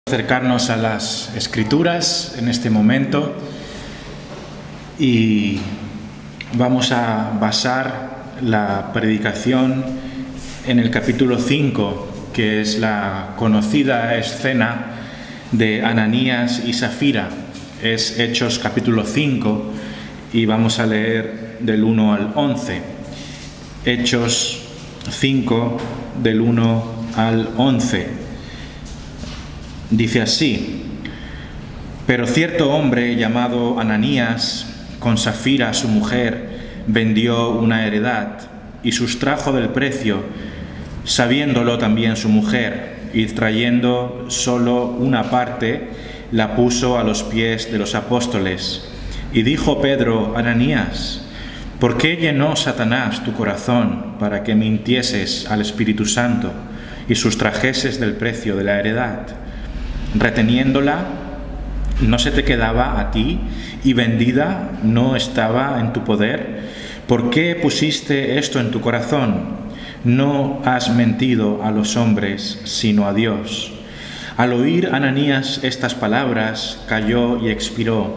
Acercarnos a las Escrituras en este momento y vamos a basar la predicación en el capítulo 5, que es la conocida escena de Ananías y Safira. Es Hechos capítulo 5 y vamos a leer del 1 al 11. Hechos 5 del 1 al 11. Dice así: pero cierto hombre llamado Ananías, con Safira su mujer, vendió una heredad y sustrajo del precio, sabiéndolo también su mujer, y trayendo solo una parte, la puso a los pies de los apóstoles. Y dijo Pedro: Ananías, ¿por qué llenó Satanás tu corazón para que mintieses al Espíritu Santo y sustrajeses del precio de la heredad? Reteniéndola, ¿no se te quedaba a ti? Y vendida, ¿no estaba en tu poder? ¿Por qué pusiste esto en tu corazón? No has mentido a los hombres, sino a Dios. Al oír Ananías estas palabras, cayó y expiró,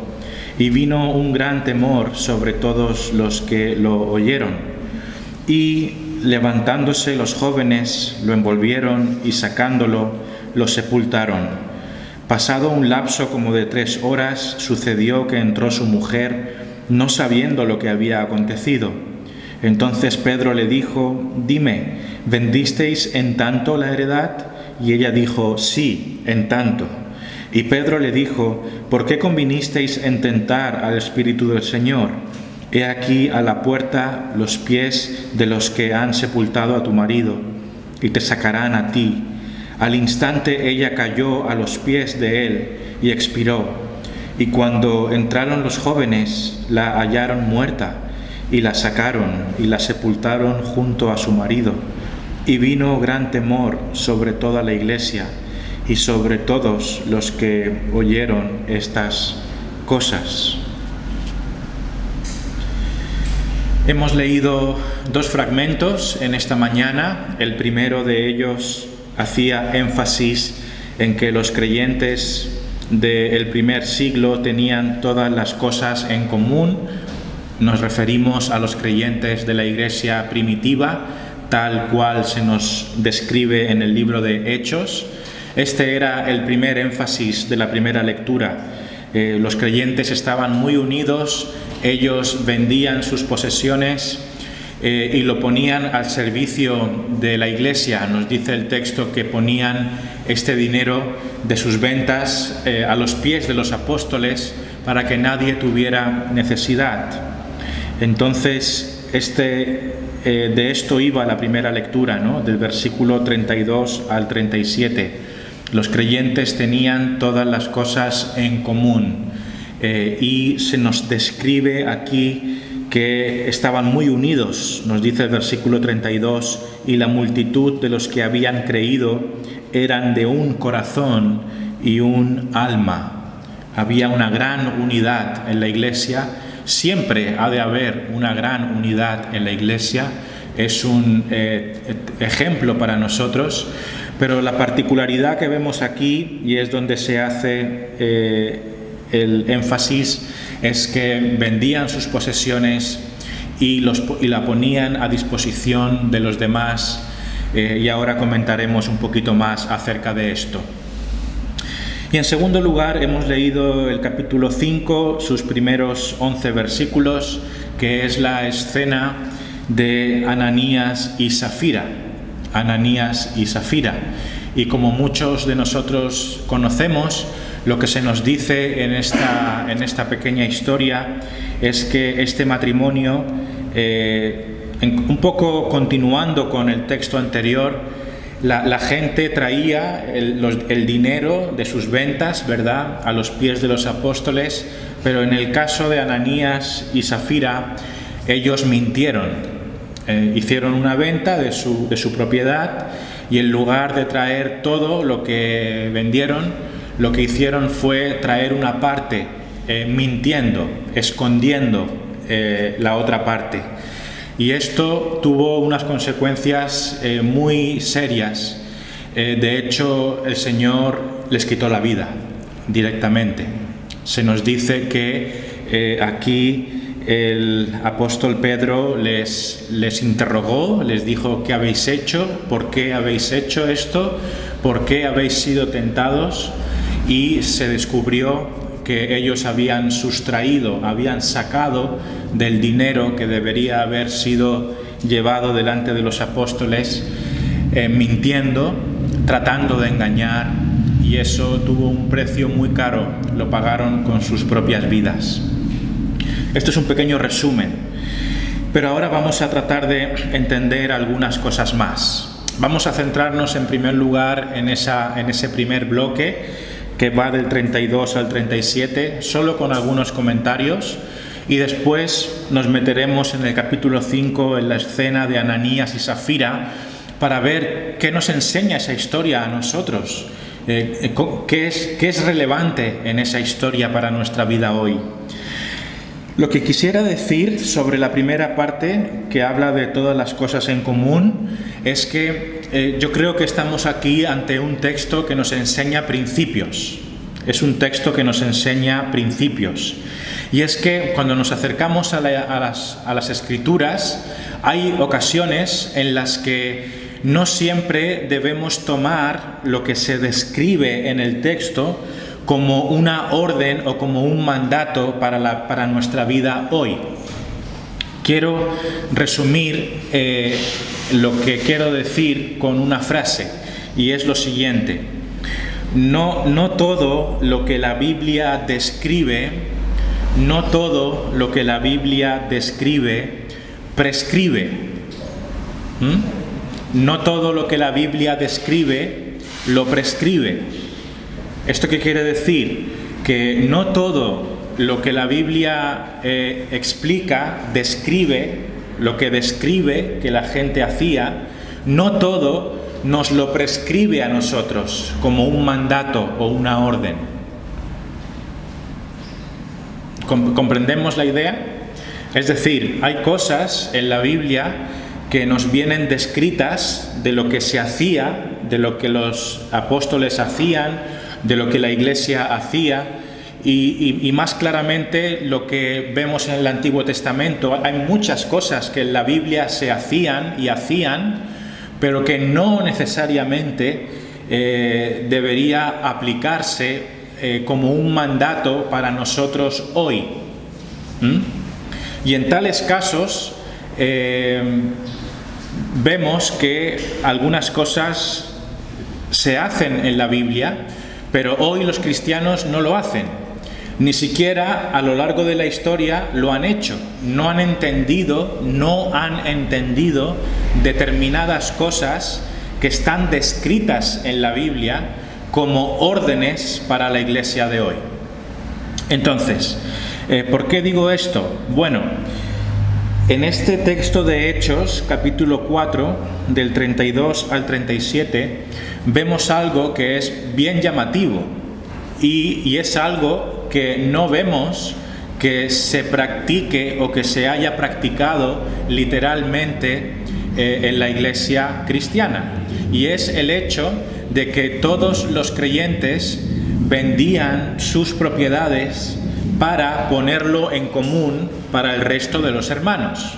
y vino un gran temor sobre todos los que lo oyeron. Y levantándose los jóvenes, lo envolvieron y sacándolo, lo sepultaron. Pasado un lapso como de 3 horas, sucedió que entró su mujer, no sabiendo lo que había acontecido. Entonces Pedro le dijo: dime, ¿vendisteis en tanto la heredad? Y ella dijo: sí, en tanto. Y Pedro le dijo: ¿por qué convinisteis en tentar al Espíritu del Señor? He aquí a la puerta los pies de los que han sepultado a tu marido, y te sacarán a ti. Al instante ella cayó a los pies de él y expiró. Y cuando entraron los jóvenes, la hallaron muerta, y la sacaron y la sepultaron junto a su marido. Y vino gran temor sobre toda la iglesia y sobre todos los que oyeron estas cosas. Hemos leído 2 fragmentos en esta mañana. El primero de ellos hacía énfasis en que los creyentes del primer siglo tenían todas las cosas en común. Nos referimos a los creyentes de la iglesia primitiva, tal cual se nos describe en el libro de Hechos. Este era el primer énfasis de la primera lectura. Los creyentes estaban muy unidos, ellos vendían sus posesiones y lo ponían al servicio de la iglesia. Nos dice el texto que ponían este dinero de sus ventas a los pies de los apóstoles para que nadie tuviera necesidad. Entonces, de esto iba la primera lectura, ¿no? Del versículo 32 al 37. Los creyentes tenían todas las cosas en común y se nos describe aquí que estaban muy unidos. Nos dice el versículo 32: y la multitud de los que habían creído eran de un corazón y un alma. Había una gran unidad en la iglesia. Siempre ha de haber una gran unidad en la iglesia. Es un ejemplo para nosotros, pero la particularidad que vemos aquí, y es donde se hace el énfasis, es que vendían sus posesiones y la ponían a disposición de los demás, y ahora comentaremos un poquito más acerca de esto. Y en segundo lugar, hemos leído el capítulo 5, sus primeros 11 versículos, que es la escena de Ananías y Safira. Ananías y Safira. Y como muchos de nosotros conocemos, lo que se nos dice en esta pequeña historia es que este matrimonio, un poco continuando con el texto anterior, la gente traía el dinero de sus ventas, ¿verdad?, a los pies de los apóstoles, pero en el caso de Ananías y Safira, ellos mintieron. Hicieron una venta de su propiedad, y en lugar de traer todo lo que vendieron, lo que hicieron fue traer una parte, mintiendo, escondiendo la otra parte. Y esto tuvo unas consecuencias muy serias. De hecho, el Señor les quitó la vida directamente. Se nos dice que aquí el apóstol Pedro les interrogó, les dijo: ¿qué habéis hecho? ¿Por qué habéis hecho esto? ¿Por qué habéis sido tentados? Y se descubrió que ellos habían sustraído, habían sacado del dinero que debería haber sido llevado delante de los apóstoles, mintiendo, tratando de engañar, y eso tuvo un precio muy caro, lo pagaron con sus propias vidas. Esto es un pequeño resumen, pero ahora vamos a tratar de entender algunas cosas más. Vamos a centrarnos en primer lugar en ese primer bloque que va del 32 al 37, solo con algunos comentarios, y después nos meteremos en el capítulo 5, en la escena de Ananías y Safira, para ver qué nos enseña esa historia a nosotros, qué es relevante en esa historia para nuestra vida hoy. Lo que quisiera decir sobre la primera parte, que habla de todas las cosas en común, es que yo creo que estamos aquí ante un texto que nos enseña principios. Es un texto que nos enseña principios. Y es que cuando nos acercamos a las Escrituras, hay ocasiones en las que no siempre debemos tomar lo que se describe en el texto como una orden o como un mandato para nuestra vida hoy. Quiero resumir lo que quiero decir con una frase, y es lo siguiente: no todo lo que la Biblia describe, no todo lo que la Biblia describe prescribe. No todo lo que la Biblia describe lo prescribe. ¿Esto qué quiere decir? Que no todo lo que la Biblia explica, describe, lo que describe que la gente hacía, no todo nos lo prescribe a nosotros como un mandato o una orden. ¿Comprendemos la idea? Es decir, hay cosas en la Biblia que nos vienen descritas de lo que se hacía, de lo que los apóstoles hacían, de lo que la Iglesia hacía, y más claramente lo que vemos en el Antiguo Testamento. Hay muchas cosas que en la Biblia se hacían, pero que no necesariamente debería aplicarse como un mandato para nosotros hoy. Y en tales casos vemos que algunas cosas se hacen en la Biblia, pero hoy los cristianos no lo hacen. Ni siquiera a lo largo de la historia lo han hecho. No han entendido determinadas cosas que están descritas en la Biblia como órdenes para la iglesia de hoy. Entonces, ¿por qué digo esto? Bueno, en este texto de Hechos, capítulo 4, del 32 al 37, vemos algo que es bien llamativo, y es algo que no vemos que se practique o que se haya practicado literalmente en la iglesia cristiana, y es el hecho de que todos los creyentes vendían sus propiedades para ponerlo en común para el resto de los hermanos.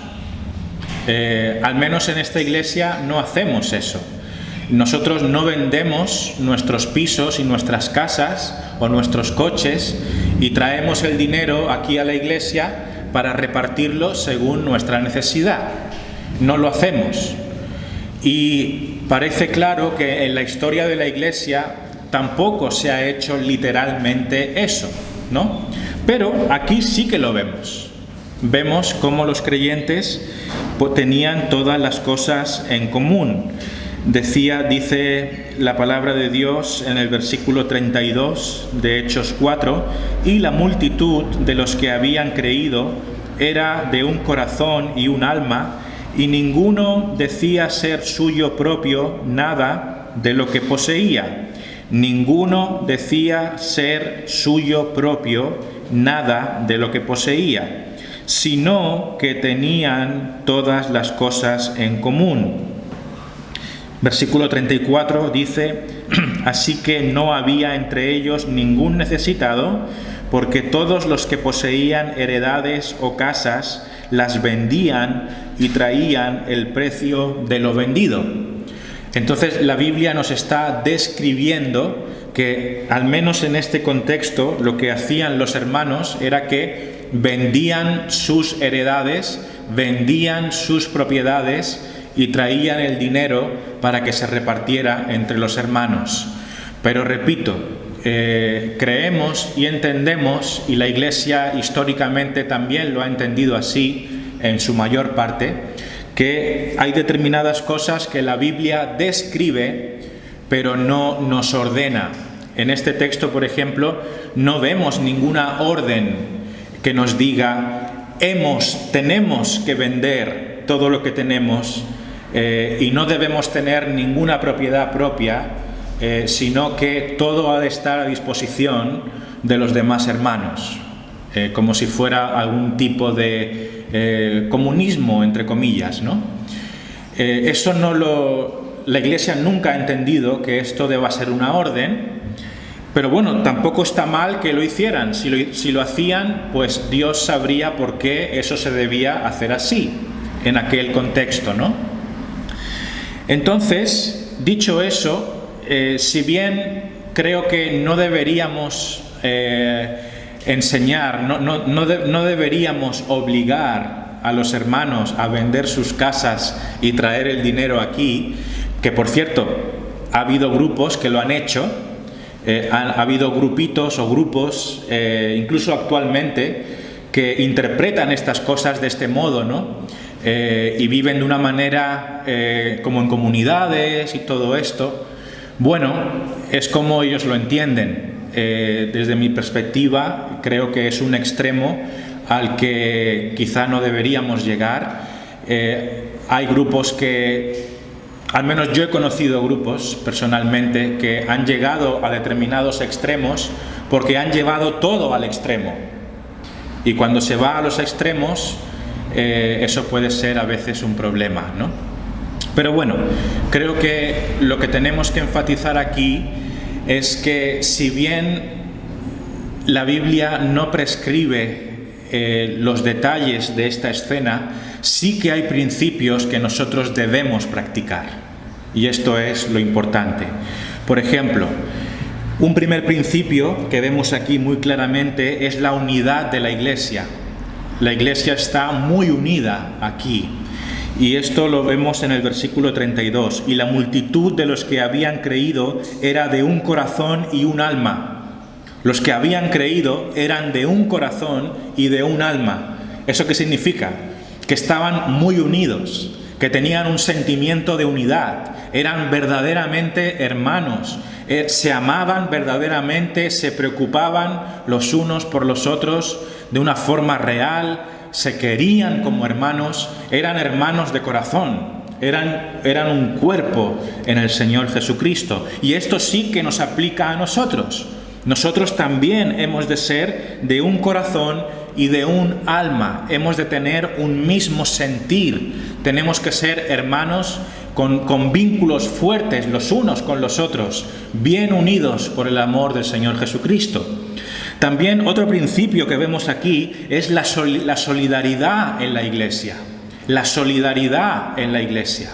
Al menos en esta iglesia no hacemos eso. Nosotros no vendemos nuestros pisos y nuestras casas o nuestros coches y traemos el dinero aquí a la iglesia para repartirlo según nuestra necesidad. No lo hacemos. Y parece claro que en la historia de la iglesia tampoco se ha hecho literalmente eso, ¿no? Pero aquí sí que lo vemos. Vemos cómo los creyentes tenían todas las cosas en común. Dice la palabra de Dios en el versículo 32 de Hechos 4: y la multitud de los que habían creído era de un corazón y un alma, y ninguno decía ser suyo propio nada de lo que poseía. Ninguno decía ser suyo propio nada de lo que poseía, sino que tenían todas las cosas en común. Versículo 34 dice: así que no había entre ellos ningún necesitado, porque todos los que poseían heredades o casas las vendían y traían el precio de lo vendido. Entonces la Biblia nos está describiendo que, al menos en este contexto, lo que hacían los hermanos era que vendían sus heredades, vendían sus propiedades y traían el dinero para que se repartiera entre los hermanos. Pero repito, creemos y entendemos, y la Iglesia históricamente también lo ha entendido así en su mayor parte, que hay determinadas cosas que la Biblia describe pero no nos ordena. En este texto, por ejemplo, no vemos ninguna orden que nos diga tenemos que vender todo lo que tenemos y no debemos tener ninguna propiedad propia, sino que todo ha de estar a disposición de los demás hermanos, como si fuera algún tipo de comunismo, entre comillas, ¿no? La Iglesia nunca ha entendido que esto deba ser una orden, pero bueno, tampoco está mal que lo hicieran. Si lo hacían, pues Dios sabría por qué eso se debía hacer así, en aquel contexto, ¿no? Entonces, dicho eso, si bien creo que no deberíamos enseñar, no deberíamos obligar a los hermanos a vender sus casas y traer el dinero aquí, que por cierto, ha habido grupos que lo han hecho, ha habido grupitos o grupos, incluso actualmente, que interpretan estas cosas de este modo, ¿no? Y viven de una manera como en comunidades y todo esto. Bueno, es como ellos lo entienden. Desde mi perspectiva, creo que es un extremo al que quizá no deberíamos llegar. Hay grupos que, al menos yo he conocido grupos personalmente, que han llegado a determinados extremos porque han llevado todo al extremo. Y cuando se va a los extremos, eso puede ser a veces un problema, ¿no? Pero bueno, creo que lo que tenemos que enfatizar aquí es que, si bien la Biblia no prescribe los detalles de esta escena, sí que hay principios que nosotros debemos practicar. Y esto es lo importante. Por ejemplo, un primer principio que vemos aquí muy claramente es la unidad de la Iglesia. La Iglesia está muy unida aquí. Y esto lo vemos en el versículo 32. Y la multitud de los que habían creído era de un corazón y un alma. Los que habían creído eran de un corazón y de un alma. ¿Eso qué significa? Que estaban muy unidos, que tenían un sentimiento de unidad, eran verdaderamente hermanos, se amaban verdaderamente, se preocupaban los unos por los otros de una forma real, se querían como hermanos, eran hermanos de corazón, eran un cuerpo en el Señor Jesucristo. Y esto sí que nos aplica a nosotros. Nosotros también hemos de ser de un corazón y de un alma. Hemos de tener un mismo sentir. Tenemos que ser hermanos con vínculos fuertes los unos con los otros, bien unidos por el amor del Señor Jesucristo. También otro principio que vemos aquí es la solidaridad en la Iglesia. La solidaridad en la Iglesia.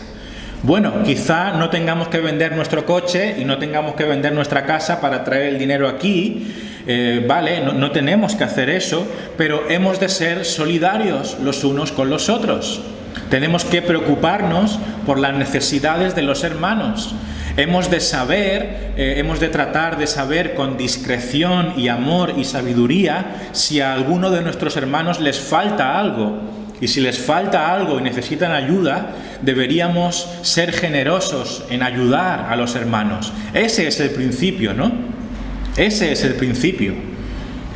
Bueno, quizá no tengamos que vender nuestro coche y no tengamos que vender nuestra casa para traer el dinero aquí, no tenemos que hacer eso, pero hemos de ser solidarios los unos con los otros. Tenemos que preocuparnos por las necesidades de los hermanos. Hemos de tratar de saber con discreción y amor y sabiduría si a alguno de nuestros hermanos les falta algo. Y si les falta algo y necesitan ayuda, deberíamos ser generosos en ayudar a los hermanos. Ese es el principio, ¿no? Ese es el principio.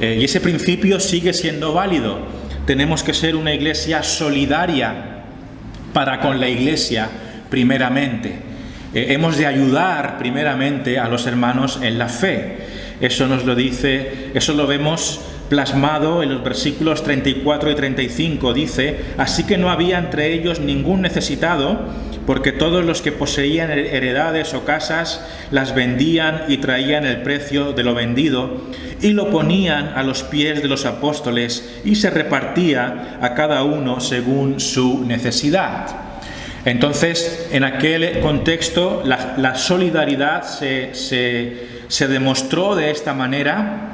Y ese principio sigue siendo válido. Tenemos que ser una iglesia solidaria para con la iglesia primeramente. Hemos de ayudar primeramente a los hermanos en la fe. Eso nos lo dice, eso lo vemos plasmado en los versículos 34 y 35. Dice: así que no había entre ellos ningún necesitado, porque todos los que poseían heredades o casas las vendían y traían el precio de lo vendido y lo ponían a los pies de los apóstoles y se repartía a cada uno según su necesidad. Entonces, en aquel contexto, la solidaridad se demostró de esta manera,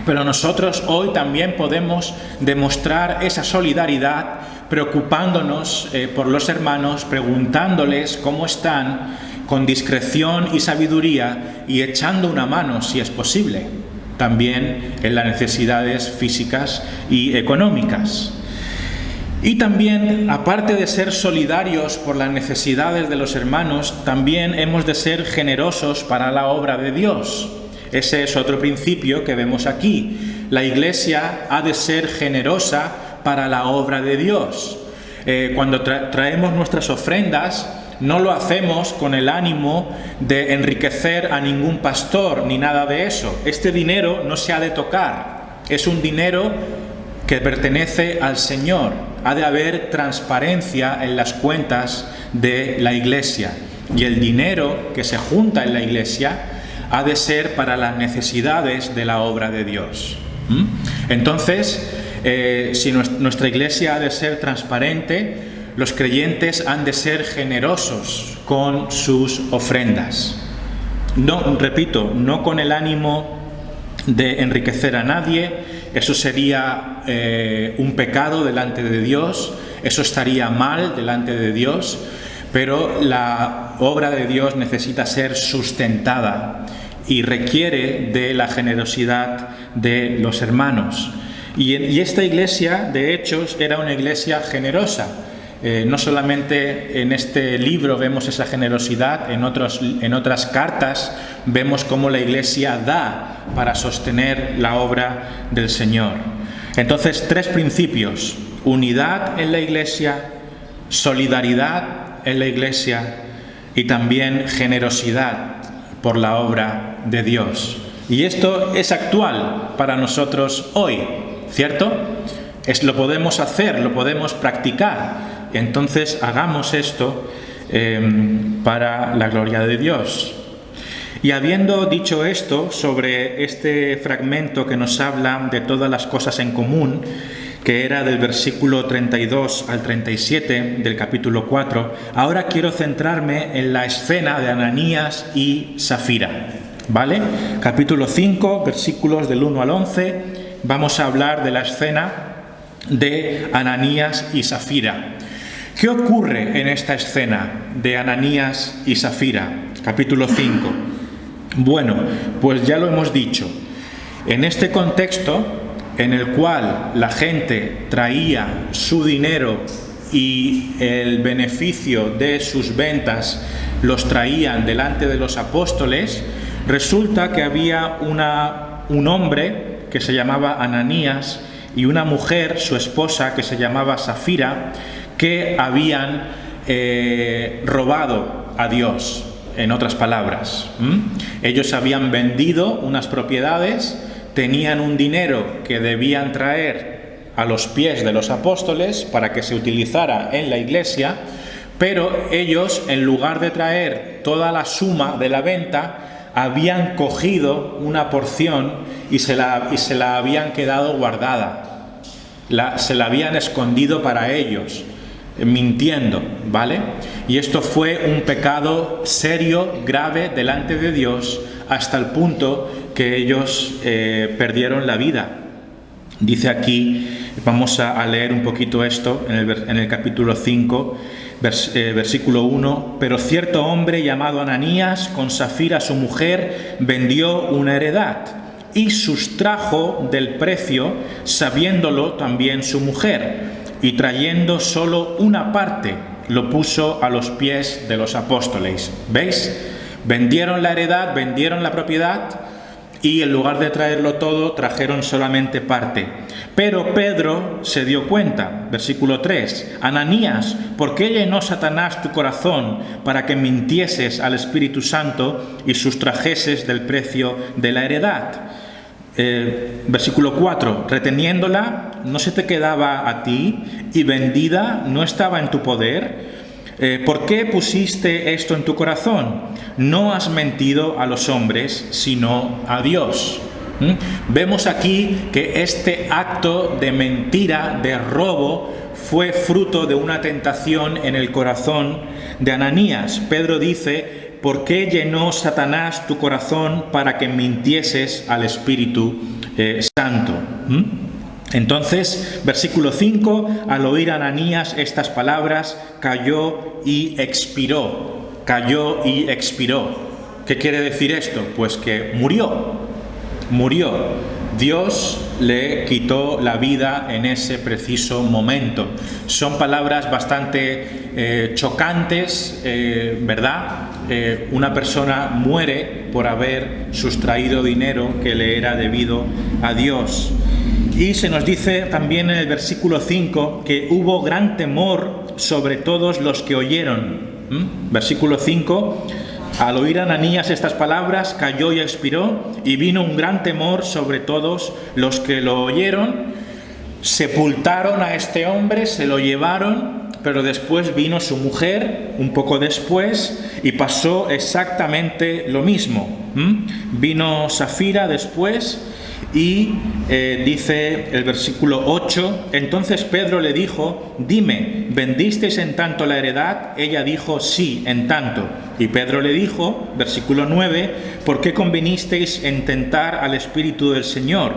pero nosotros hoy también podemos demostrar esa solidaridad preocupándonos por los hermanos, preguntándoles cómo están, con discreción y sabiduría, y echando una mano, si es posible, también en las necesidades físicas y económicas. Y también, aparte de ser solidarios por las necesidades de los hermanos, también hemos de ser generosos para la obra de Dios. Ese es otro principio que vemos aquí. La Iglesia ha de ser generosa para la obra de Dios. Cuando traemos nuestras ofrendas, no lo hacemos con el ánimo de enriquecer a ningún pastor ni nada de eso. Este dinero no se ha de tocar. Es un dinero que pertenece al Señor. Ha de haber transparencia en las cuentas de la Iglesia. Y el dinero que se junta en la Iglesia ha de ser para las necesidades de la obra de Dios. Entonces, si nuestra Iglesia ha de ser transparente, los creyentes han de ser generosos con sus ofrendas. No, repito, no con el ánimo de enriquecer a nadie. Eso sería un pecado delante de Dios, eso estaría mal delante de Dios, pero la obra de Dios necesita ser sustentada y requiere de la generosidad de los hermanos. Y esta iglesia, de hecho, era una iglesia generosa. No solamente en este libro vemos esa generosidad, en otras cartas vemos cómo la Iglesia da para sostener la obra del Señor. Entonces, 3 principios: unidad en la Iglesia, solidaridad en la Iglesia y también generosidad por la obra de Dios. Y esto es actual para nosotros hoy, ¿cierto? Lo podemos hacer, lo podemos practicar. Entonces hagamos esto para la gloria de Dios. Y habiendo dicho esto sobre este fragmento que nos habla de todas las cosas en común, que era del versículo 32 al 37 del capítulo 4, ahora quiero centrarme en la escena de Ananías y Safira. ¿Vale? Capítulo 5, versículos del 1 al 11, vamos a hablar de la escena de Ananías y Safira. ¿Qué ocurre en esta escena de Ananías y Safira? Capítulo 5. Bueno, pues ya lo hemos dicho. En este contexto en el cual la gente traía su dinero y el beneficio de sus ventas los traían delante de los apóstoles, resulta que había un hombre que se llamaba Ananías y una mujer, su esposa, que se llamaba Safira, que habían robado a Dios, en otras palabras. Ellos habían vendido unas propiedades, tenían un dinero que debían traer a los pies de los apóstoles para que se utilizara en la iglesia, pero ellos, en lugar de traer toda la suma de la venta, habían cogido una porción y se la habían quedado guardada. Se la habían escondido para ellos, mintiendo, ¿vale? Y esto fue un pecado serio, grave, delante de Dios, hasta el punto que ellos perdieron la vida. Dice aquí, vamos a leer un poquito esto en el capítulo 5, versículo 1. Pero cierto hombre llamado Ananías, con Safira su mujer, vendió una heredad y sustrajo del precio, sabiéndolo también su mujer, y trayendo solo una parte, lo puso a los pies de los apóstoles. ¿Veis? Vendieron la heredad, vendieron la propiedad, y en lugar de traerlo todo, trajeron solamente parte. Pero Pedro se dio cuenta, versículo 3, Ananías, ¿por qué llenó Satanás tu corazón para que mintieses al Espíritu Santo y sustrajeses del precio de la heredad? Versículo 4, reteniéndola, ¿no se te quedaba a ti? Y vendida, ¿no estaba en tu poder? ¿por qué pusiste esto en tu corazón? No has mentido a los hombres, sino a Dios. Vemos aquí que este acto de mentira, de robo, fue fruto de una tentación en el corazón de Ananías. Pedro dice: ¿por qué llenó Satanás tu corazón para que mintieses al Espíritu Santo? Entonces, versículo 5, al oír Ananías estas palabras, cayó y expiró. Cayó y expiró. ¿Qué quiere decir esto? Pues que murió. Dios le quitó la vida en ese preciso momento. Son palabras bastante chocantes, ¿verdad? Una persona muere por haber sustraído dinero que le era debido a Dios. Y se nos dice también en el versículo 5 que hubo gran temor sobre todos los que oyeron. Versículo 5. Al oír Ananías estas palabras, cayó y expiró, y vino un gran temor sobre todos los que lo oyeron. Sepultaron a este hombre, se lo llevaron, pero después vino su mujer, un poco después, y pasó exactamente lo mismo. Vino Safira después, y dice el versículo 8, entonces Pedro le dijo: dime, ¿vendisteis en tanto la heredad? Ella dijo: sí, en tanto. Y Pedro le dijo, versículo 9, ¿por qué convinisteis en tentar al Espíritu del Señor?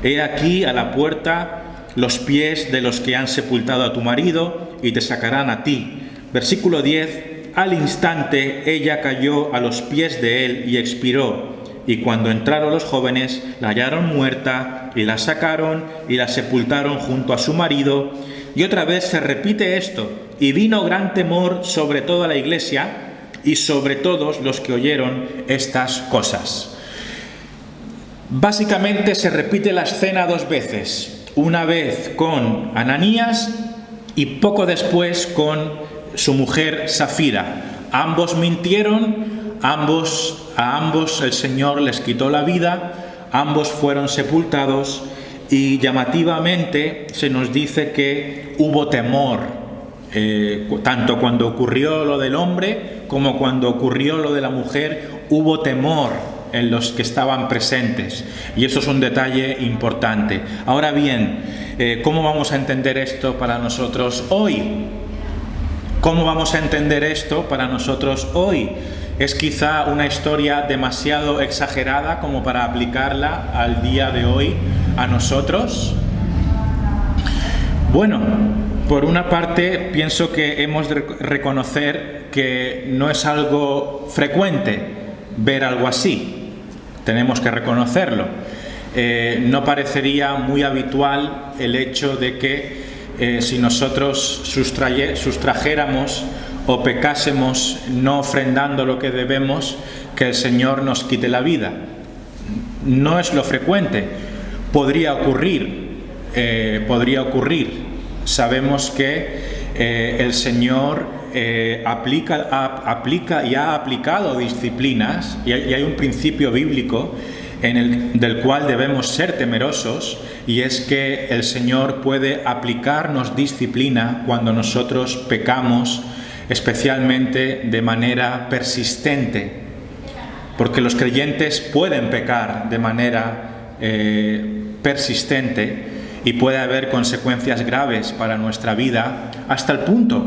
He aquí a la puerta los pies de los que han sepultado a tu marido, y te sacarán a ti. Versículo 10, al instante ella cayó a los pies de él y expiró. Y cuando entraron los jóvenes, la hallaron muerta, y la sacaron y la sepultaron junto a su marido. Y otra vez se repite esto: y vino gran temor sobre toda la iglesia y sobre todos los que oyeron estas cosas. Básicamente se repite la escena dos veces, una vez con Ananías y poco después con su mujer Safira. Ambos mintieron. A ambos el Señor les quitó la vida, ambos fueron sepultados, y llamativamente se nos dice que hubo temor, tanto cuando ocurrió lo del hombre como cuando ocurrió lo de la mujer, hubo temor en los que estaban presentes, y eso es un detalle importante. Ahora bien, ¿cómo vamos a entender esto para nosotros hoy? ¿Cómo vamos a entender esto para nosotros hoy? ¿Es quizá una historia demasiado exagerada como para aplicarla al día de hoy a nosotros? Bueno, por una parte pienso que hemos de reconocer que no es algo frecuente ver algo así. Tenemos que reconocerlo. No parecería muy habitual el hecho de que si nosotros sustrajéramos o pecásemos no ofrendando lo que debemos, que el Señor nos quite la vida. No es lo frecuente. Podría ocurrir. Sabemos que el Señor aplica y ha aplicado disciplinas, y hay un principio bíblico del cual debemos ser temerosos, y es que el Señor puede aplicarnos disciplina cuando nosotros pecamos, especialmente de manera persistente, porque los creyentes pueden pecar de manera persistente y puede haber consecuencias graves para nuestra vida hasta el punto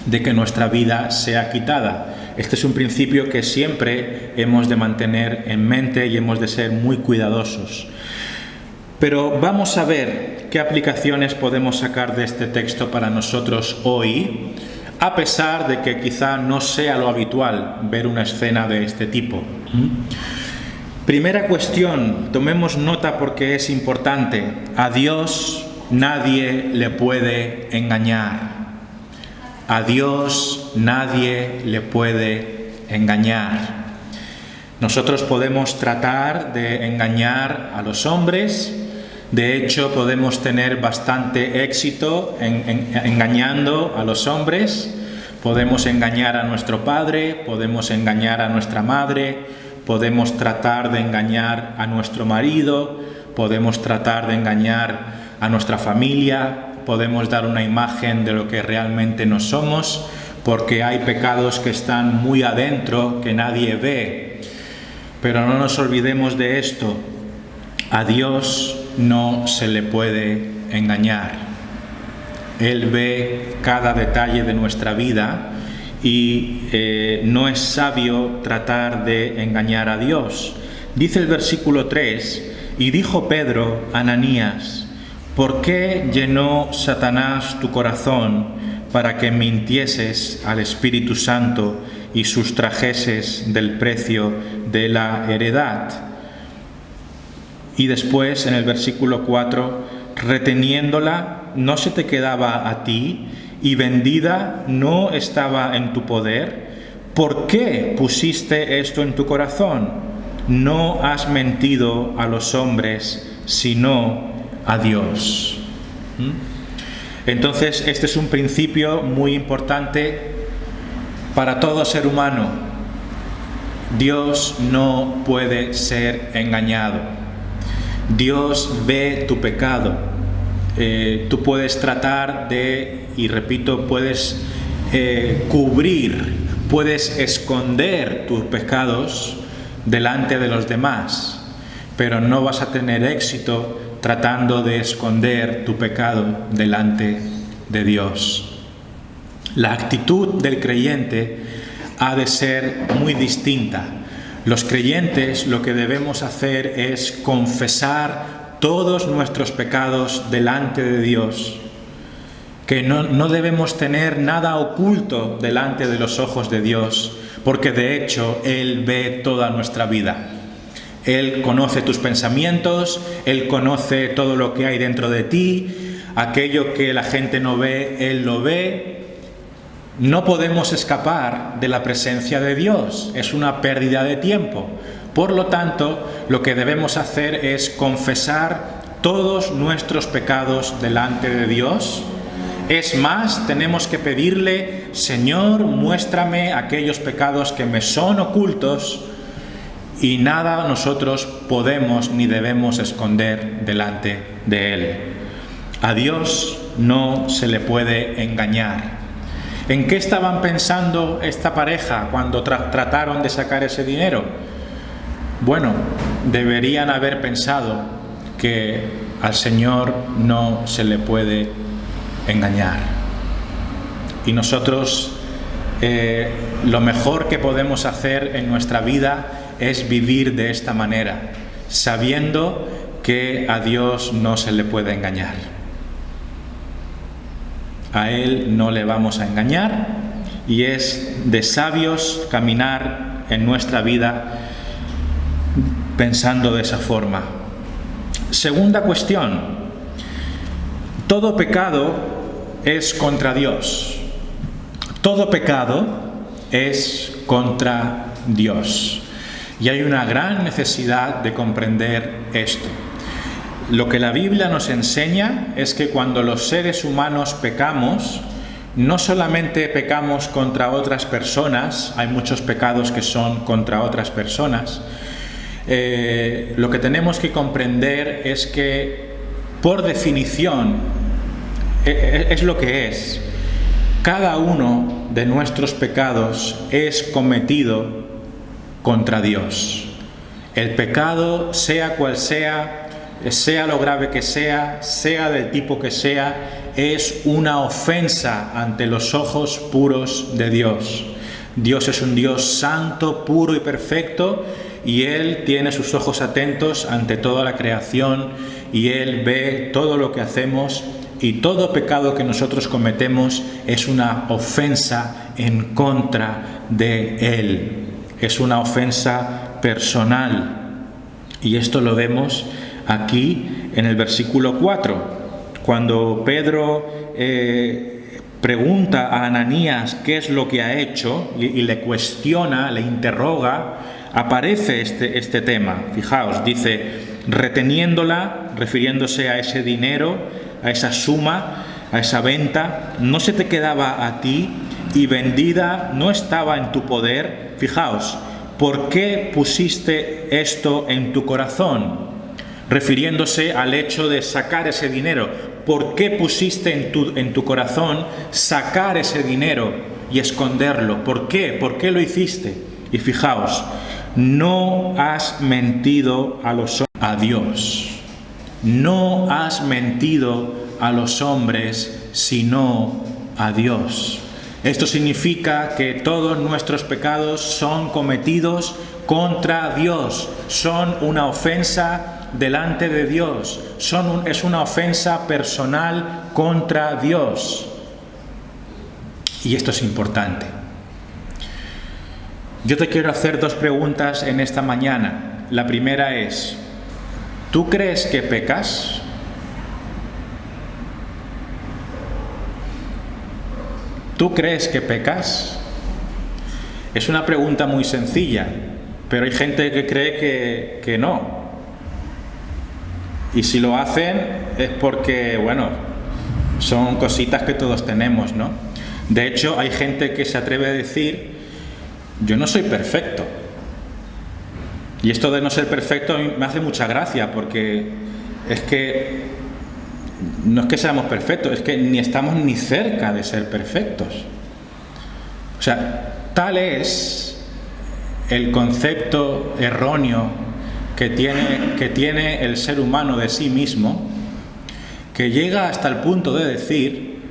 de que nuestra vida sea quitada. Este es un principio que siempre hemos de mantener en mente y hemos de ser muy cuidadosos. Pero vamos a ver qué aplicaciones podemos sacar de este texto para nosotros hoy, a pesar de que quizá no sea lo habitual ver una escena de este tipo. Primera cuestión, tomemos nota porque es importante. A Dios nadie le puede engañar. A Dios nadie le puede engañar. Nosotros podemos tratar de engañar a los hombres. De hecho, podemos tener bastante éxito engañando a los hombres. Podemos engañar a nuestro padre, podemos engañar a nuestra madre, podemos tratar de engañar a nuestro marido, podemos tratar de engañar a nuestra familia, podemos dar una imagen de lo que realmente no somos, porque hay pecados que están muy adentro que nadie ve. Pero no nos olvidemos de esto: a Dios no se le puede engañar. Él ve cada detalle de nuestra vida y no es sabio tratar de engañar a Dios. Dice el versículo 3: y dijo Pedro a Ananías: ¿por qué llenó Satanás tu corazón para que mintieses al Espíritu Santo y sustrajeses del precio de la heredad? Y después, en el versículo 4: reteniéndola, ¿no se te quedaba a ti? Y vendida, ¿no estaba en tu poder? ¿Por qué pusiste esto en tu corazón? No has mentido a los hombres, sino a Dios. Entonces, este es un principio muy importante para todo ser humano. Dios no puede ser engañado. Dios ve tu pecado. Tú puedes tratar de, y repito, puedes cubrir, puedes esconder tus pecados delante de los demás, pero no vas a tener éxito tratando de esconder tu pecado delante de Dios. La actitud del creyente ha de ser muy distinta. Los creyentes lo que debemos hacer es confesar todos nuestros pecados delante de Dios, que no debemos tener nada oculto delante de los ojos de Dios, porque de hecho Él ve toda nuestra vida. Él conoce tus pensamientos, Él conoce todo lo que hay dentro de ti, aquello que la gente no ve, Él lo ve. No podemos escapar de la presencia de Dios, es una pérdida de tiempo. Por lo tanto, lo que debemos hacer es confesar todos nuestros pecados delante de Dios. Es más, tenemos que pedirle: Señor, muéstrame aquellos pecados que me son ocultos, y nada nosotros podemos ni debemos esconder delante de Él. A Dios no se le puede engañar. ¿En qué estaban pensando esta pareja cuando trataron de sacar ese dinero? Bueno, deberían haber pensado que al Señor no se le puede engañar. Y nosotros lo mejor que podemos hacer en nuestra vida es vivir de esta manera, sabiendo que a Dios no se le puede engañar. A Él no le vamos a engañar, y es de sabios caminar en nuestra vida pensando de esa forma. Segunda cuestión: todo pecado es contra Dios. Todo pecado es contra Dios. Y hay una gran necesidad de comprender esto. Lo que la Biblia nos enseña es que cuando los seres humanos pecamos, no solamente pecamos contra otras personas, hay muchos pecados que son contra otras personas. Lo que tenemos que comprender es que, por definición, es lo que es. Cada uno de nuestros pecados es cometido contra Dios. El pecado, sea cual sea lo grave que sea del tipo que sea, es una ofensa ante los ojos puros de Dios. Dios es un Dios santo, puro y perfecto, y Él tiene sus ojos atentos ante toda la creación, y Él ve todo lo que hacemos, y todo pecado que nosotros cometemos es una ofensa en contra de Él. Es una ofensa personal. Y esto lo vemos aquí en el versículo 4. Cuando Pedro pregunta a Ananías qué es lo que ha hecho y le cuestiona, le interroga, aparece este tema. Fijaos, dice: reteniéndola, refiriéndose a ese dinero, a esa suma, a esa venta, no se te quedaba a ti, y vendida no estaba en tu poder. Fijaos, ¿por qué pusiste esto en tu corazón? Refiriéndose al hecho de sacar ese dinero. ¿Por qué pusiste en tu corazón sacar ese dinero y esconderlo. ¿Por qué? ¿Por qué lo hiciste? Y fijaos, no has mentido a Dios. No has mentido a los hombres, sino a Dios. Esto significa que todos nuestros pecados son cometidos contra Dios, son una ofensa delante de Dios, es una ofensa personal contra Dios. Y esto es importante. Yo te quiero hacer 2 preguntas en esta mañana. La primera es, ¿tú crees que pecas? ¿Tú crees que pecas? Es una pregunta muy sencilla, pero hay gente que cree que no. Y si lo hacen es porque, bueno, son cositas que todos tenemos, ¿no? De hecho, hay gente que se atreve a decir, yo no soy perfecto. Y esto de no ser perfecto a mí me hace mucha gracia, porque es que no es que seamos perfectos, es que ni estamos ni cerca de ser perfectos. O sea, tal es el concepto erróneo que tiene el ser humano de sí mismo, que llega hasta el punto de decir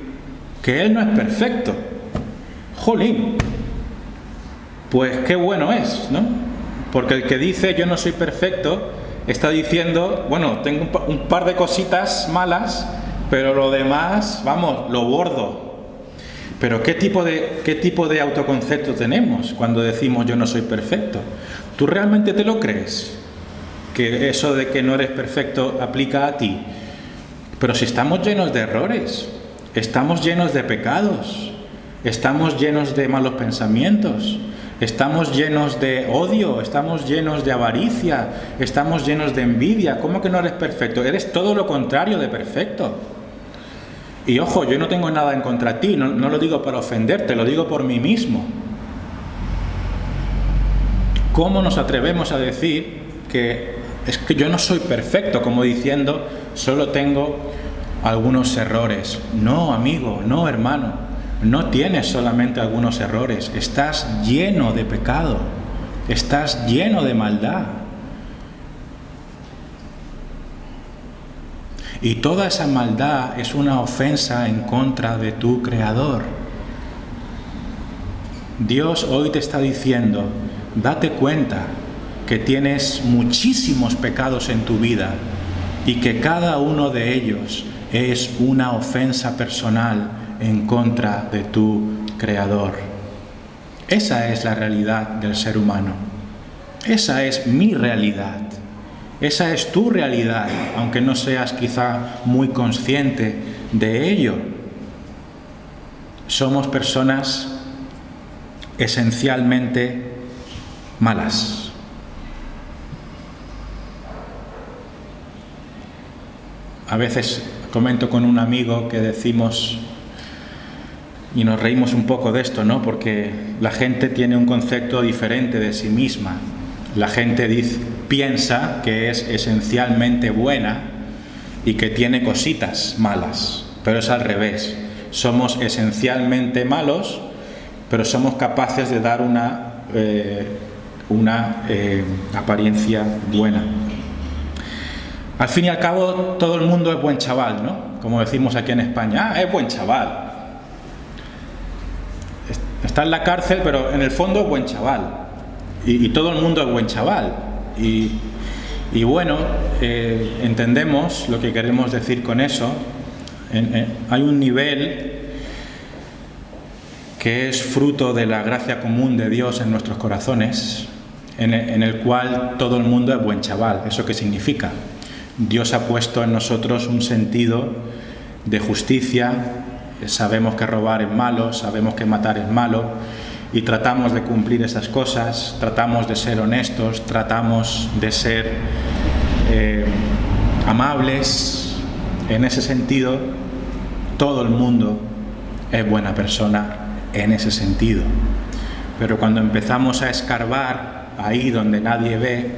que él no es perfecto. ¡Jolín! Pues qué bueno es, ¿no? Porque el que dice yo no soy perfecto está diciendo, bueno, tengo un par de cositas malas, pero lo demás, vamos, lo bordo. Pero ¿qué tipo de autoconcepto tenemos cuando decimos yo no soy perfecto? ¿Tú realmente te lo crees? Que eso de que no eres perfecto aplica a ti. Pero si estamos llenos de errores, estamos llenos de pecados, estamos llenos de malos pensamientos, estamos llenos de odio, estamos llenos de avaricia, estamos llenos de envidia. ¿Cómo que no eres perfecto? Eres todo lo contrario de perfecto. Y ojo, yo no tengo nada en contra de ti, no lo digo para ofenderte, lo digo por mí mismo. ¿Cómo nos atrevemos a decir que es que yo no soy perfecto, como diciendo solo tengo algunos errores? No, amigo, no, hermano, no tienes solamente algunos errores, estás lleno de pecado, estás lleno de maldad. Y toda esa maldad es una ofensa en contra de tu Creador. Dios hoy te está diciendo, date cuenta que tienes muchísimos pecados en tu vida y que cada uno de ellos es una ofensa personal en contra de tu Creador. Esa es la realidad del ser humano. Esa es mi realidad. Esa es tu realidad, aunque no seas quizá muy consciente de ello. Somos personas esencialmente malas. A veces comento con un amigo que decimos, y nos reímos un poco de esto, ¿no? Porque la gente tiene un concepto diferente de sí misma. La gente piensa que es esencialmente buena y que tiene cositas malas, pero es al revés. Somos esencialmente malos, pero somos capaces de dar una apariencia buena. Al fin y al cabo, todo el mundo es buen chaval, ¿no? Como decimos aquí en España, es buen chaval. Está en la cárcel, pero en el fondo es buen chaval. Y todo el mundo es buen chaval. Y bueno, entendemos lo que queremos decir con eso. Hay un nivel que es fruto de la gracia común de Dios en nuestros corazones, en el cual todo el mundo es buen chaval. ¿Eso qué significa? Dios ha puesto en nosotros un sentido de justicia. Sabemos que robar es malo, sabemos que matar es malo, y tratamos de cumplir esas cosas, tratamos de ser honestos, tratamos de ser amables. En ese sentido, todo el mundo es buena persona en ese sentido. Pero cuando empezamos a escarbar ahí donde nadie ve,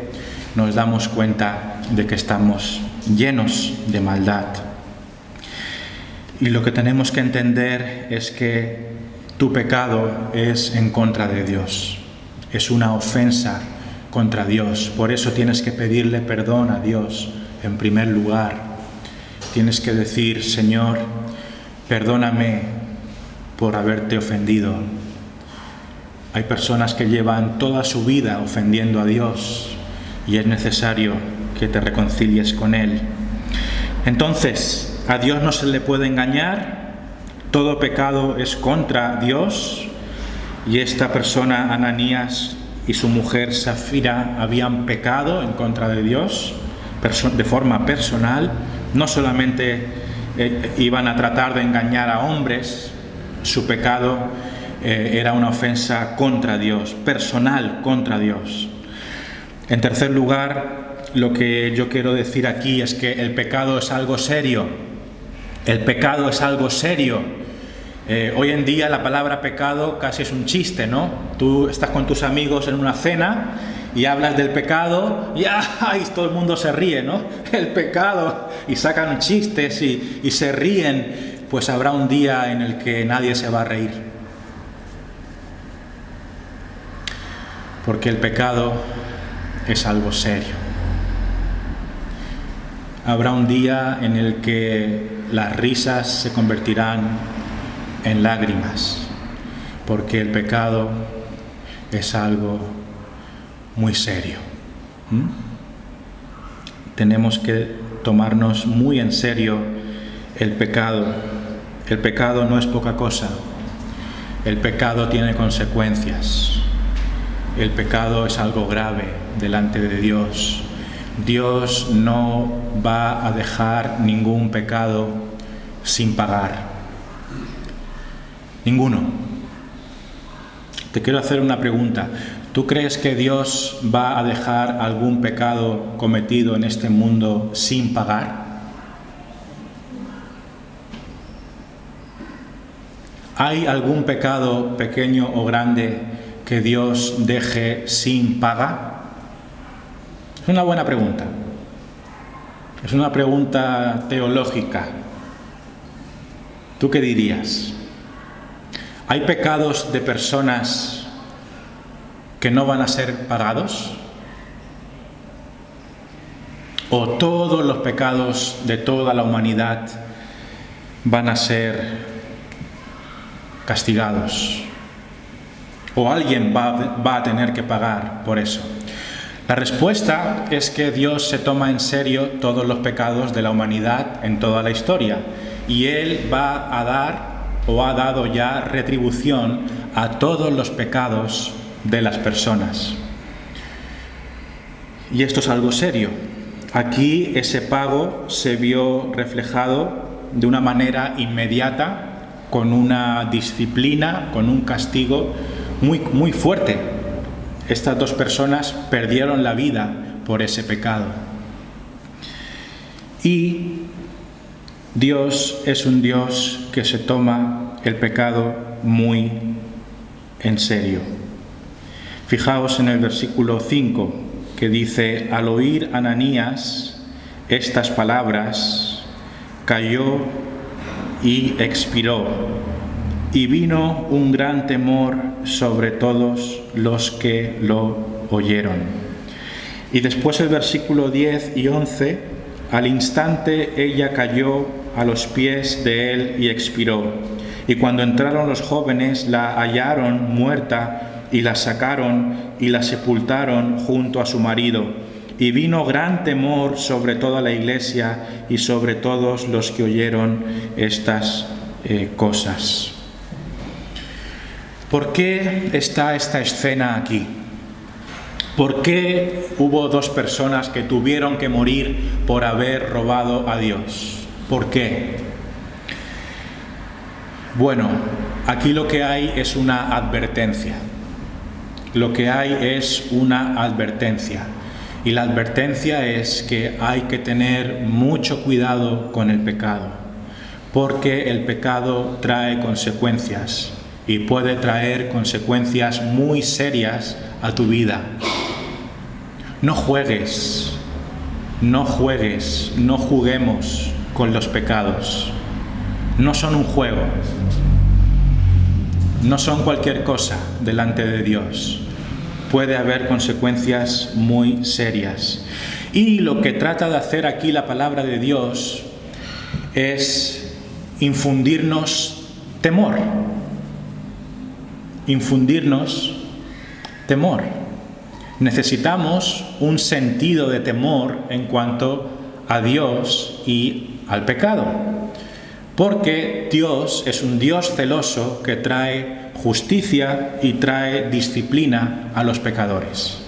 nos damos cuenta de que estamos llenos de maldad. Y lo que tenemos que entender es que tu pecado es en contra de Dios. Es una ofensa contra Dios. Por eso tienes que pedirle perdón a Dios en primer lugar. Tienes que decir: Señor, perdóname por haberte ofendido. Hay personas que llevan toda su vida ofendiendo a Dios y es necesario que te reconcilies con Él. Entonces, a Dios no se le puede engañar. Todo pecado es contra Dios, y esta persona, Ananías, y su mujer Safira habían pecado en contra de Dios de forma personal. No solamente iban a tratar de engañar a hombres, su pecado era una ofensa contra Dios, personal contra Dios. En tercer lugar, lo que yo quiero decir aquí es que el pecado es algo serio. El pecado es algo serio. Hoy en día la palabra pecado casi es un chiste, ¿no? Tú estás con tus amigos en una cena y hablas del pecado y ¡ay! Todo el mundo se ríe, ¿no? El pecado, y sacan chistes y se ríen. Pues habrá un día en el que nadie se va a reír. Porque el pecado es algo serio. Habrá un día en el que las risas se convertirán en lágrimas, porque el pecado es algo muy serio. Tenemos que tomarnos muy en serio el pecado. El pecado no es poca cosa. El pecado tiene consecuencias. El pecado es algo grave delante de Dios. Dios no va a dejar ningún pecado sin pagar. Ninguno. Te quiero hacer una pregunta. ¿Tú crees que Dios va a dejar algún pecado cometido en este mundo sin pagar? ¿Hay algún pecado pequeño o grande que Dios deje sin paga? Es una buena pregunta. Es una pregunta teológica. ¿Tú qué dirías? ¿Hay pecados de personas que no van a ser pagados? ¿O todos los pecados de toda la humanidad van a ser castigados? ¿O alguien va a tener que pagar por eso? La respuesta es que Dios se toma en serio todos los pecados de la humanidad en toda la historia, y Él va a dar o ha dado ya retribución a todos los pecados de las personas. Y esto es algo serio. Aquí ese pago se vio reflejado de una manera inmediata, con una disciplina, con un castigo muy fuerte. Estas dos personas perdieron la vida por ese pecado. Y Dios es un Dios que se toma el pecado muy en serio. Fijaos en el versículo 5, que dice: al oír Ananías estas palabras, cayó y expiró, y vino un gran temor sobre todos los que lo oyeron. Y después el versículo 10 y 11, al instante ella cayó a los pies de él y expiró. Y cuando entraron los jóvenes, la hallaron muerta, y la sacaron y la sepultaron junto a su marido. Y vino gran temor sobre toda la iglesia y sobre todos los que oyeron estas cosas. ¿Por qué está esta escena aquí? ¿Por qué hubo dos personas que tuvieron que morir por haber robado a Dios? ¿Por qué? Bueno, aquí lo que hay es una advertencia. Lo que hay es una advertencia. Y la advertencia es que hay que tener mucho cuidado con el pecado, porque el pecado trae consecuencias, y puede traer consecuencias muy serias a tu vida. No juegues, no juguemos con los pecados. No son un juego. no son cualquier cosa delante de Dios. Puede haber consecuencias muy serias. Y lo que trata de hacer aquí la palabra de Dios es infundirnos temor. Infundirnos temor. Necesitamos un sentido de temor en cuanto a Dios y al pecado. Porque Dios es un Dios celoso que trae justicia y trae disciplina a los pecadores.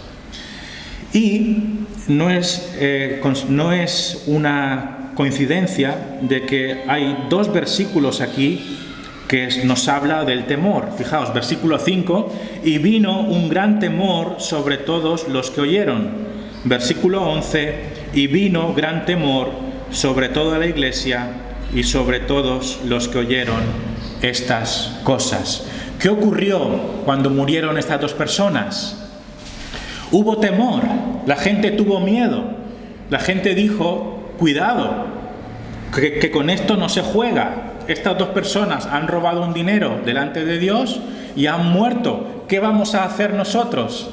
Y no es una coincidencia de que hay dos versículos aquí que nos habla del temor. Fijaos, versículo 5, y vino un gran temor sobre todos los que oyeron. Versículo 11, y vino gran temor sobre toda la iglesia y sobre todos los que oyeron estas cosas. ¿Qué ocurrió cuando murieron estas dos personas? Hubo temor, la gente tuvo miedo, la gente dijo, cuidado, que con esto no se juega. Estas dos personas han robado un dinero delante de Dios y han muerto. ¿Qué vamos a hacer nosotros?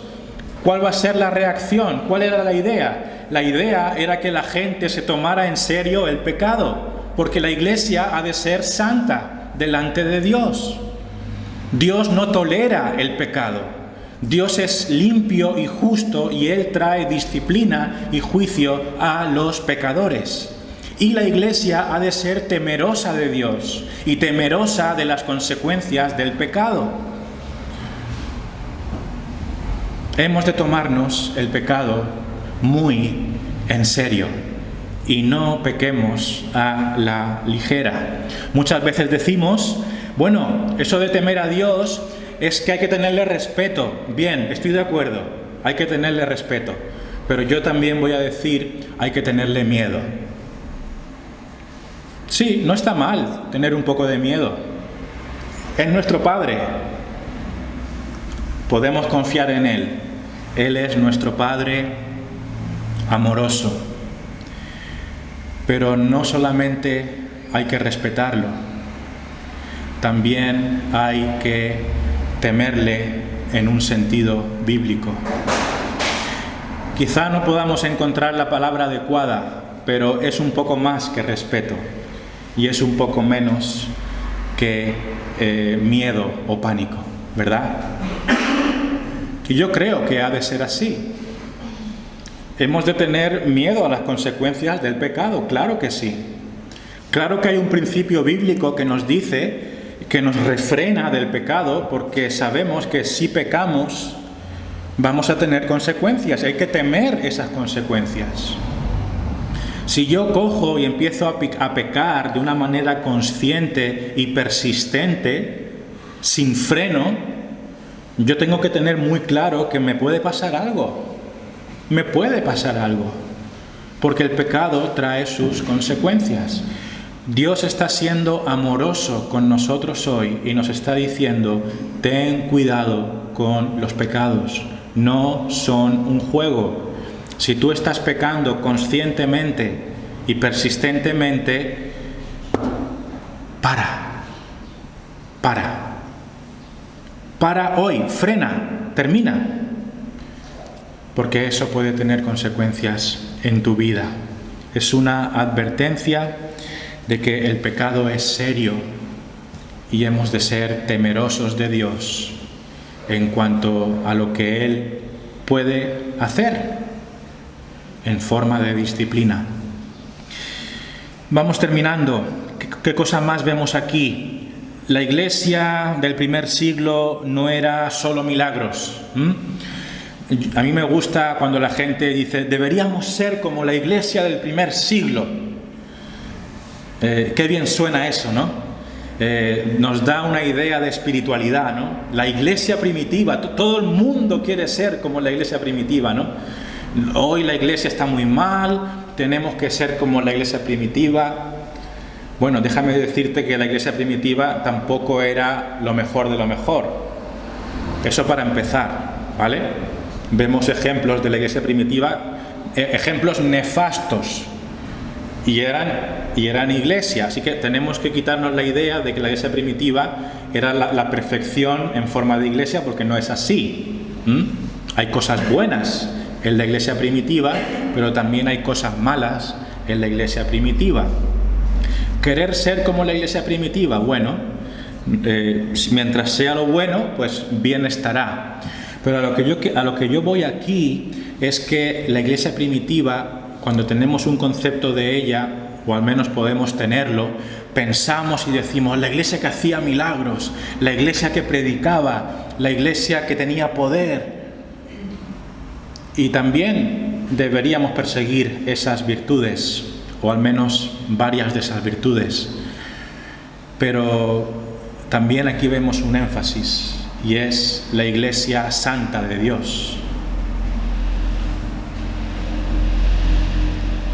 ¿Cuál va a ser la reacción? ¿Cuál era la idea? La idea era que la gente se tomara en serio el pecado, porque la iglesia ha de ser santa delante de Dios. Dios no tolera el pecado. Dios es limpio y justo y Él trae disciplina y juicio a los pecadores. Y la iglesia ha de ser temerosa de Dios y temerosa de las consecuencias del pecado. Hemos de tomarnos el pecado muy en serio y no pequemos a la ligera. Muchas veces decimos, bueno, eso de temer a Dios es que hay que tenerle respeto. Bien, estoy de acuerdo, hay que tenerle respeto. Pero yo también voy a decir, hay que tenerle miedo. Sí, no está mal tener un poco de miedo. Es nuestro Padre. Podemos confiar en Él. Él es nuestro Padre amoroso. Pero no solamente hay que respetarlo, también hay que temerle en un sentido bíblico. Quizá no podamos encontrar la palabra adecuada, pero es un poco más que respeto. Y es un poco menos que miedo o pánico, ¿verdad? Y yo creo que ha de ser así. ¿Hemos de tener miedo a las consecuencias del pecado? Claro que sí. Claro que hay un principio bíblico que nos dice, que nos refrena del pecado, porque sabemos que si pecamos vamos a tener consecuencias. Hay que temer esas consecuencias. Si yo cojo y empiezo a pecar de una manera consciente y persistente, sin freno, yo tengo que tener muy claro que me puede pasar algo. Me puede pasar algo. Porque el pecado trae sus consecuencias. Dios está siendo amoroso con nosotros hoy y nos está diciendo, ten cuidado con los pecados. No son un juego. Si tú estás pecando conscientemente y persistentemente, para hoy, frena, termina, porque eso puede tener consecuencias en tu vida. Es una advertencia de que el pecado es serio y hemos de ser temerosos de Dios en cuanto a lo que Él puede hacer en forma de disciplina. Vamos terminando. ¿Qué cosa más vemos aquí? La iglesia del primer siglo no era solo milagros. A mí me gusta cuando la gente dice, deberíamos ser como la iglesia del primer siglo. Qué bien suena eso, ¿no? Nos da una idea de espiritualidad, ¿no? La iglesia primitiva, todo el mundo quiere ser como la iglesia primitiva, ¿no? Hoy la iglesia está muy mal, tenemos que ser como la iglesia primitiva. Bueno, déjame decirte que la iglesia primitiva tampoco era lo mejor de lo mejor. Eso para empezar, ¿vale? Vemos ejemplos de la iglesia primitiva, ejemplos nefastos, y eran iglesia. Así que tenemos que quitarnos la idea de que la iglesia primitiva era la perfección en forma de iglesia, porque no es así. Hay cosas buenas en la iglesia primitiva, pero también hay cosas malas en la iglesia primitiva. ¿Querer ser como la iglesia primitiva? Bueno, mientras sea lo bueno, pues bien estará. Pero a lo que yo voy aquí es que la iglesia primitiva, cuando tenemos un concepto de ella, o al menos podemos tenerlo, pensamos y decimos, la iglesia que hacía milagros, la iglesia que predicaba, la iglesia que tenía poder. Y también deberíamos perseguir esas virtudes, o al menos varias de esas virtudes. Pero también aquí vemos un énfasis, y es la iglesia santa de Dios.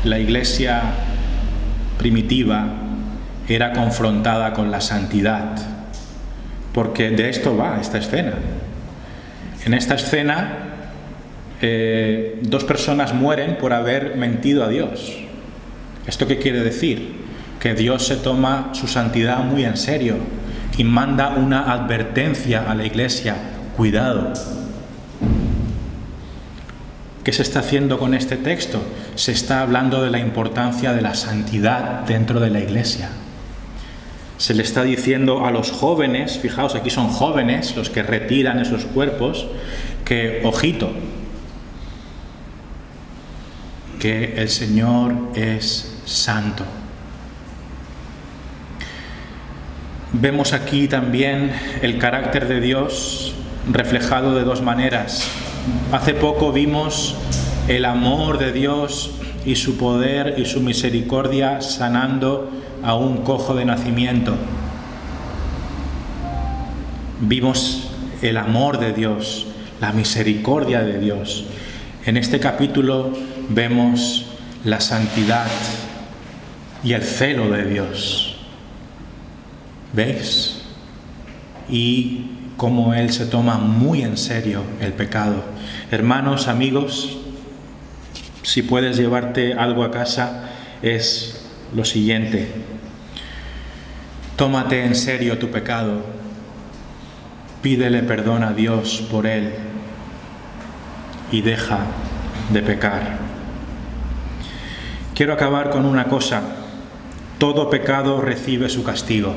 La iglesia primitiva era confrontada con la santidad, porque de esto va esta escena. En esta escena, dos personas mueren por haber mentido a Dios. ¿Esto qué quiere decir? Que Dios se toma su santidad muy en serio y manda una advertencia a la iglesia: cuidado. ¿Qué se está haciendo con este texto? Se está hablando de la importancia de la santidad dentro de la iglesia. Se le está diciendo a los jóvenes, fijaos, aquí son jóvenes los que retiran esos cuerpos, que ojito, que el Señor es santo. Vemos aquí también el carácter de Dios reflejado de dos maneras. Hace poco vimos el amor de Dios y su poder y su misericordia sanando a un cojo de nacimiento. Vimos el amor de Dios, la misericordia de Dios. En este capítulo vemos la santidad y el celo de Dios. ¿Veis? Y cómo Él se toma muy en serio el pecado. Hermanos, amigos, si puedes llevarte algo a casa, es lo siguiente: tómate en serio tu pecado, pídele perdón a Dios por él y deja de pecar. Quiero acabar con una cosa: todo pecado recibe su castigo.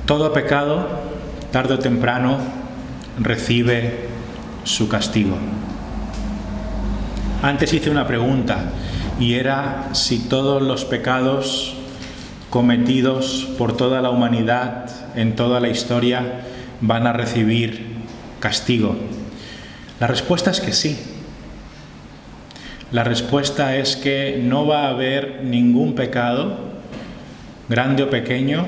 Todo pecado, tarde o temprano, recibe su castigo. Antes hice una pregunta, y era si todos los pecados cometidos por toda la humanidad en toda la historia van a recibir castigo. La respuesta es que sí. La respuesta es que no va a haber ningún pecado, grande o pequeño,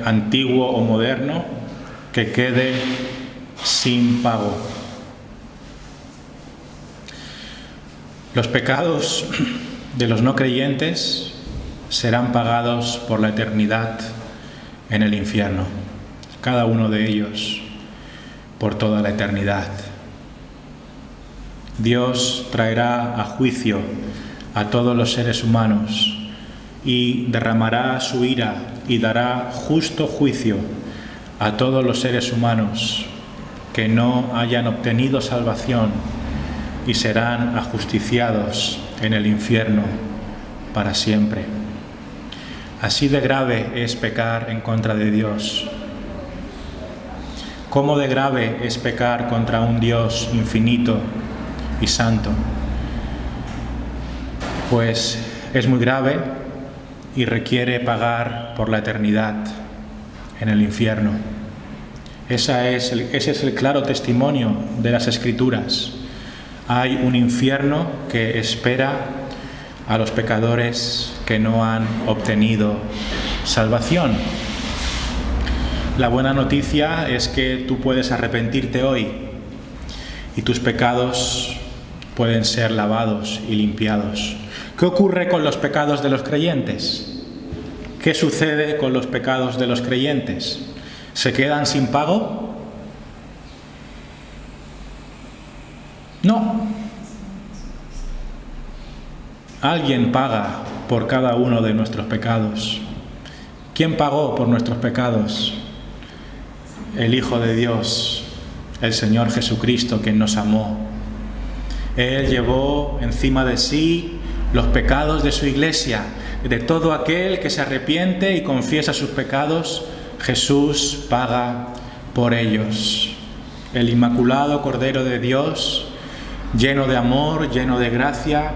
antiguo o moderno, que quede sin pago. Los pecados de los no creyentes serán pagados por la eternidad en el infierno, cada uno de ellos por toda la eternidad. Dios traerá a juicio a todos los seres humanos y derramará su ira y dará justo juicio a todos los seres humanos que no hayan obtenido salvación y serán ajusticiados en el infierno para siempre. Así de grave es pecar en contra de Dios. ¿Cómo de grave es pecar contra un Dios infinito y santo? Pues es muy grave y requiere pagar por la eternidad en el infierno. Ese es el claro testimonio de las Escrituras. Hay un infierno que espera a los pecadores que no han obtenido salvación. La buena noticia es que tú puedes arrepentirte hoy y tus pecados pueden ser lavados y limpiados. ¿Qué ocurre con los pecados de los creyentes? ¿Qué sucede con los pecados de los creyentes? ¿Se quedan sin pago? No. Alguien paga por cada uno de nuestros pecados. ¿Quién pagó por nuestros pecados? El Hijo de Dios, el Señor Jesucristo, quien nos amó. Él llevó encima de sí los pecados de su iglesia. De todo aquel que se arrepiente y confiesa sus pecados, Jesús paga por ellos. El Inmaculado Cordero de Dios, lleno de amor, lleno de gracia,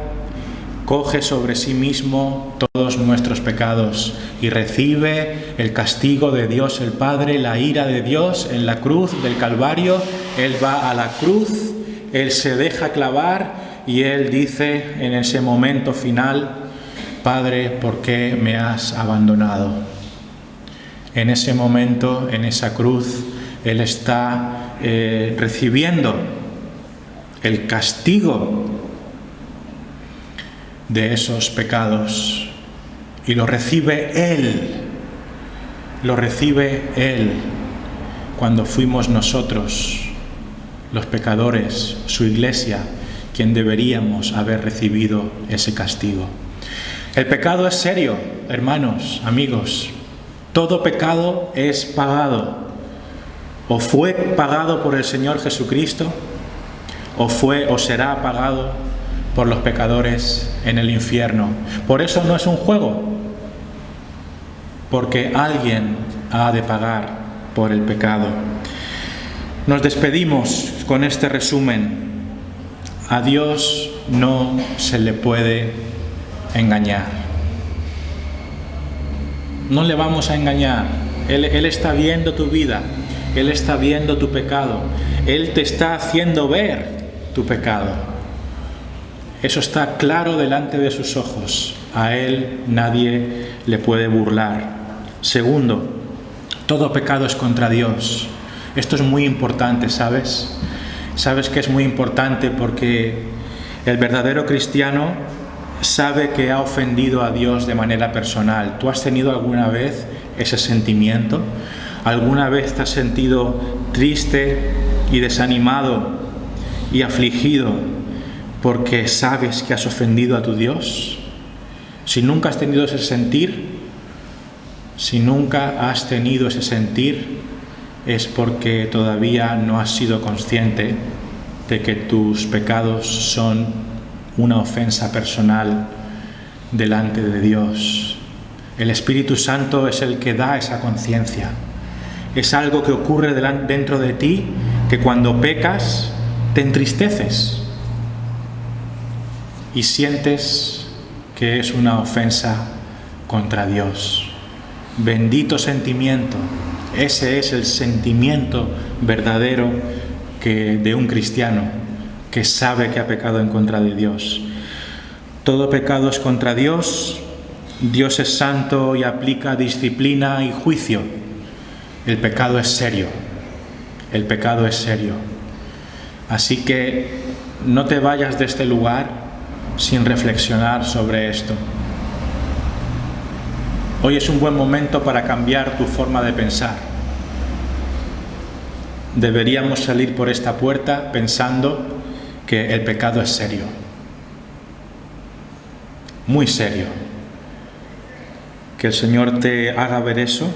coge sobre sí mismo todos nuestros pecados y recibe el castigo de Dios el Padre, la ira de Dios en la cruz del Calvario. Él va a la cruz, Él se deja clavar y Él dice en ese momento final: Padre, ¿por qué me has abandonado? En ese momento, en esa cruz, Él está recibiendo el castigo de esos pecados y lo recibe Él cuando fuimos nosotros, los pecadores, su iglesia, quien deberíamos haber recibido ese castigo. El pecado es serio, hermanos, amigos. Todo pecado es pagado. O fue pagado por el Señor Jesucristo, o será pagado por los pecadores en el infierno. Por eso no es un juego, porque alguien ha de pagar por el pecado. Nos despedimos con este resumen. A Dios no se le puede engañar. No le vamos a engañar. Él está viendo tu vida. Él está viendo tu pecado. Él te está haciendo ver tu pecado. Eso está claro delante de sus ojos. A Él nadie le puede burlar. Segundo, todo pecado es contra Dios. Esto es muy importante, ¿sabes? Sabes que es muy importante porque el verdadero cristiano sabe que ha ofendido a Dios de manera personal. ¿Tú has tenido alguna vez ese sentimiento? ¿Alguna vez te has sentido triste y desanimado y afligido porque sabes que has ofendido a tu Dios? Si nunca has tenido ese sentir, es porque todavía no has sido consciente de que tus pecados son una ofensa personal delante de Dios. El Espíritu Santo es el que da esa conciencia. Es algo que ocurre dentro de ti, que cuando pecas te entristeces y sientes que es una ofensa contra Dios. Bendito sentimiento. Ese es el sentimiento verdadero de un cristiano que sabe que ha pecado en contra de Dios. Todo pecado es contra Dios. Dios es santo y aplica disciplina y juicio. El pecado es serio. El pecado es serio. Así que no te vayas de este lugar sin reflexionar sobre esto. Hoy es un buen momento para cambiar tu forma de pensar. Deberíamos salir por esta puerta pensando que el pecado es serio. Muy serio. Que el Señor te haga ver eso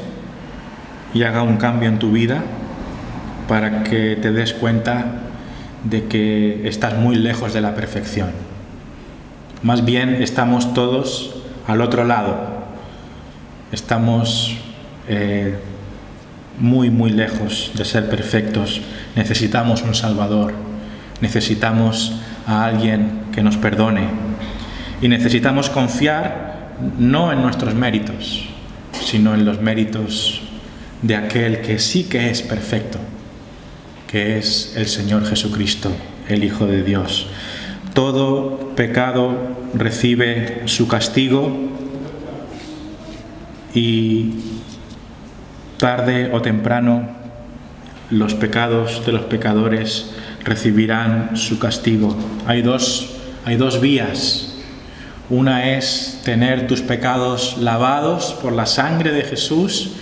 y haga un cambio en tu vida para que te des cuenta de que estás muy lejos de la perfección. Más bien estamos todos al otro lado. Estamos muy lejos de ser perfectos. Necesitamos un Salvador. Necesitamos a alguien que nos perdone. Y necesitamos confiar no en nuestros méritos, sino en los méritos de aquel que sí que es perfecto, que es el Señor Jesucristo, el Hijo de Dios. Todo pecado recibe su castigo y tarde o temprano los pecados de los pecadores recibirán su castigo. Hay dos vías. Una es tener tus pecados lavados por la sangre de Jesús.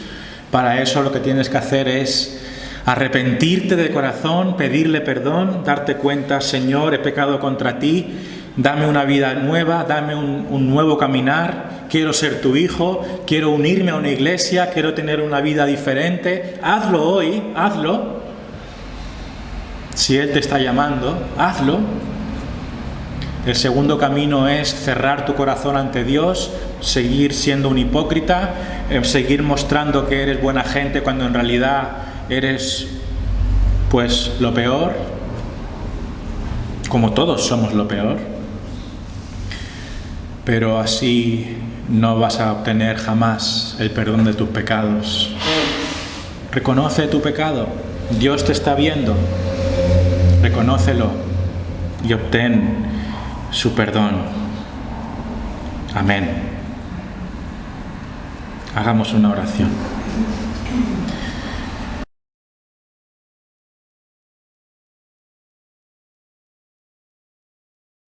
Para eso lo que tienes que hacer es arrepentirte de corazón, pedirle perdón, darte cuenta: Señor, he pecado contra ti, dame una vida nueva, dame un nuevo caminar, quiero ser tu hijo, quiero unirme a una iglesia, quiero tener una vida diferente. Hazlo hoy, hazlo. Si Él te está llamando, hazlo. El segundo camino es cerrar tu corazón ante Dios, seguir siendo un hipócrita, seguir mostrando que eres buena gente cuando en realidad eres, pues, lo peor, como todos somos lo peor. Pero así no vas a obtener jamás el perdón de tus pecados. Reconoce tu pecado. Dios te está viendo. Reconócelo y obtén su perdón. Amén. Hagamos una oración.